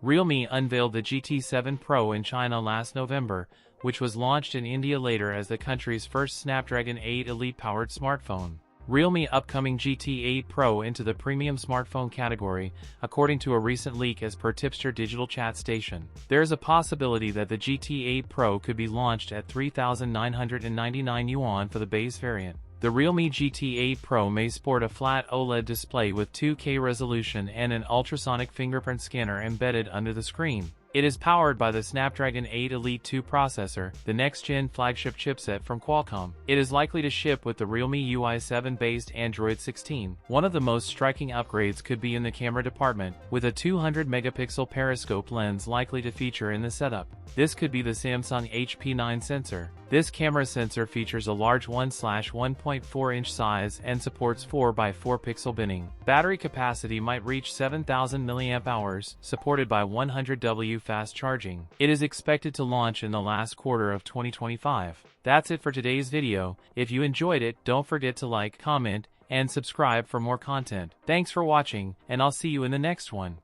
Realme unveiled the GT 7 Pro in China last November, which was launched in India later as the country's first Snapdragon 8 Elite-powered smartphone. Realme upcoming GT 8 Pro into the premium smartphone category, according to a recent leak as per Tipster digital chat station. There is a possibility that the GT 8 Pro could be launched at 3,999 yuan for the base variant. The Realme GT 8 Pro may sport a flat OLED display with 2K resolution and an ultrasonic fingerprint scanner embedded under the screen. It is powered by the Snapdragon 8 Elite 2 processor, the next-gen flagship chipset from Qualcomm. It is likely to ship with the Realme UI 7-based Android 16. One of the most striking upgrades could be in the camera department, with a 200-megapixel periscope lens likely to feature in the setup. This could be the Samsung HP9 sensor. This camera sensor features a large 1/1.4-inch size and supports 4x4 pixel binning. Battery capacity might reach 7,000 mAh, supported by 100W fast charging. It is expected to launch in the last quarter of 2025. That's it for today's video. If you enjoyed it, don't forget to like, comment, and subscribe for more content. Thanks for watching, and I'll see you in the next one.